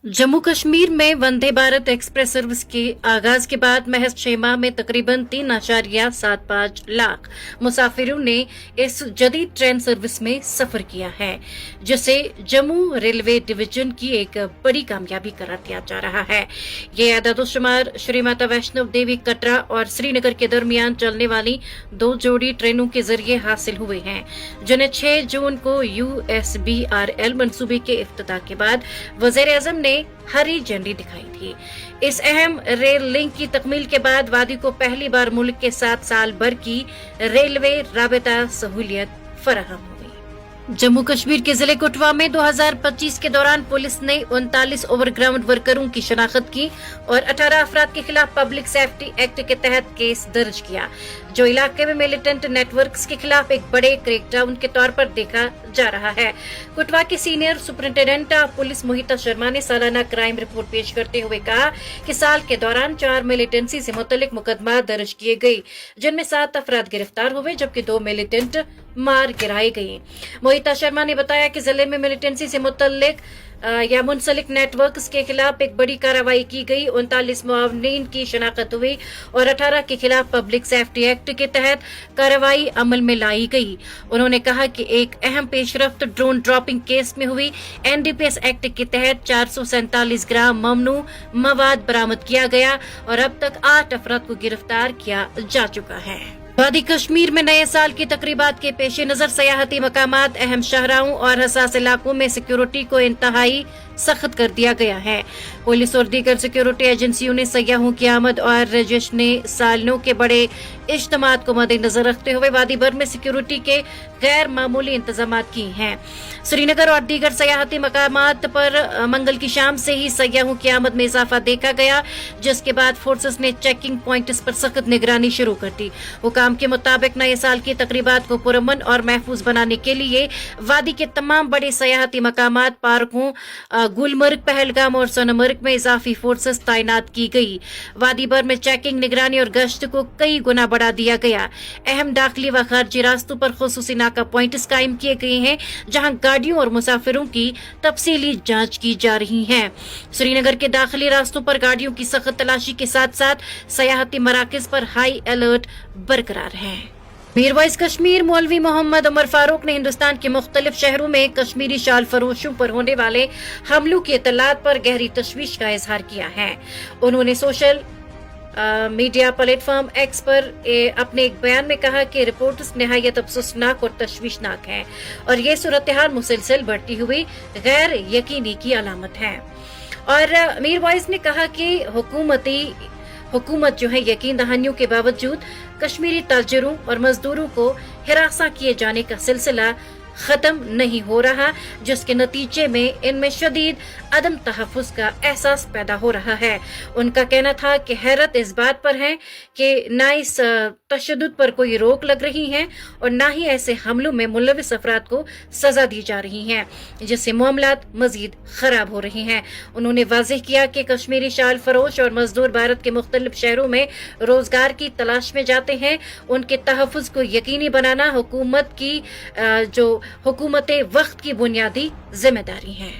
जम्मू कश्मीर में Vande Bharat express service के आगाज के बाद महज 6 माह में तकरीबन 3.75 लाख मुसाफिरों ने इस जदीद ट्रेन सर्विस में सफर किया है, जिसे जम्मू रेलवे डिवीजन की एक बड़ी कामयाबी करार दिया जा रहा है। ये आदादोशुमार श्री माता वैष्णो देवी कटरा और श्रीनगर के दरमियान चलने वाली 2 जोड़ी ट्रेनों के जरिए हासिल हुए हैं, जिन्हें 6 जून को USBRL मंसूबे के इफ्तिताह के बाद वज़ीर-ए-आज़म ने हरी झंडी दिखाई थी। इस अहम रेल लिंक की तकमील के बाद वादी को पहली बार मुल्क के 7 साल भर की रेलवे राबता सहूलियत फराहम हुई। जम्मू कश्मीर के जिले कठुआ में 2025 के दौरान पुलिस ने 39 ओवरग्राउंड वर्करों की शनाख्त की और 18 अफराद के खिलाफ पब्लिक सेफ्टी एक्ट के तहत केस दर्ज किया, जो इलाके में मिलिटेंट नेटवर्क्स के खिलाफ एक बड़े क्रैकडाउन के तौर पर देखा जा रहा है। कठुआ के सीनियर सुपरिंटेंडेंट पुलिस मोहिता शर्मा ने सालाना क्राइम रिपोर्ट पेश करते हुए कहा कि साल के दौरान 4 मिलिटेंसी से मुतल्लिक मुकदमा दर्ज किए गए, जिनमें 7 अफराद गिरफ्तार हुए जबकि 2 मिलिटेंट मार गिराए गए। मोहिता शर्मा ने बताया कि जिले में मिलिटेंसी से मुतल्लिक मुंसलिक नेटवर्क्स के खिलाफ एक बड़ी कार्रवाई की गई, 39 मुआवनीन की शनाख्त हुई और 18 के खिलाफ पब्लिक सेफ्टी एक्ट के तहत कार्रवाई अमल में लाई गई। उन्होंने कहा कि एक अहम पेशरफ्त ड्रोन ड्रॉपिंग केस में हुई। NDPS एक्ट के तहत 447 ग्राम ममनू मवाद बरामद किया गया और अब तक 8 अफराद को गिरफ्तार किया जा चुका है। वादी कश्मीर में नए साल की तकरीबात के पेश नजर सयाहती मकामात, अहम शाहराहों और हसास इलाकों में सिक्योरिटी को इंतहाई सख्त कर दिया गया है। पुलिस और दीगर सिक्योरिटी एजेंसियों ने सयाहों की आमद और जश्न सालों के बड़े इज्तिमात को मद्देनजर रखते हुए वादी भर में सिक्योरिटी के गैर मामूली इंतजाम किए हैं। श्रीनगर और दीगर सयाहती मकामात पर मंगल की शाम से ही सयाहों की आमद में इजाफा देखा गया, जिसके बाद फोर्सेस ने चेकिंग पॉइंट्स पर सख्त निगरानी शुरू कर दी। हुकाम के मुताबिक नए साल की तकरीबात को पुरअमन और महफूज बनाने के लिए वादी के तमाम बड़े सयाहती मकामात, पार्कों, गुलमर्ग, पहलगाम और सोनमर्ग में इजाफी फोर्सेस तैनात की गई। वादी भर में चेकिंग, निगरानी और गश्त को कई गुना बढ़ा दिया गया। अहम दाखिली व खारजी रास्तों पर खुसूसी नाका पॉइंट्स कायम किए गए हैं, जहां गाड़ियों और मुसाफिरों की तफसीली जांच की जा रही है। श्रीनगर के दाखिली रास्तों पर गाड़ियों की सख्त तलाशी के साथ साथ सयाहती मराकज पर हाई अलर्ट बरकरार है। मीर वॉइस कश्मीर मौलवी मोहम्मद उमर फारूक ने हिंदुस्तान के मुख्तलिफ शहरों में कश्मीरी शाल फरोशों पर होने वाले हमलों की इत्तलात पर गहरी तशवीश का इजहार किया है। उन्होंने सोशल मीडिया प्लेटफॉर्म X पर अपने एक बयान में कहा कि रिपोर्ट्स निहायत अफसोसनाक और तशवीशनाक हैं और ये सूरत-ए-हाल मुसलसल बढ़ती हुई गैर यकीनी की अलामत है। और मीर वॉइस ने कहा कि हुकूमत जो है यकीन दहानियों के बावजूद कश्मीरी ताजिरों और मजदूरों को हिरासा किए जाने का सिलसिला खत्म नहीं हो रहा, जिसके नतीजे में इनमें शदीद अदम तहफ़्फ़ुज़ का एहसास पैदा हो रहा है। उनका कहना था कि हैरत इस बात पर है कि ना इस तशद्दुद पर कोई रोक लग रही है और ना ही ऐसे हमलों में मुलविस अफराद को सजा दी जा रही है, जिससे मामलात मजीद खराब हो रही हैं। उन्होंने वाज़ेह किया कि कश्मीरी शाल फरोश और मजदूर भारत के मुख्तलिफ शहरों में रोजगार की तलाश में जाते हैं। उनके तहफ़्फ़ुज़ को यकीनी बनाना हुकूमत वक्त की बुनियादी जिम्मेदारी है।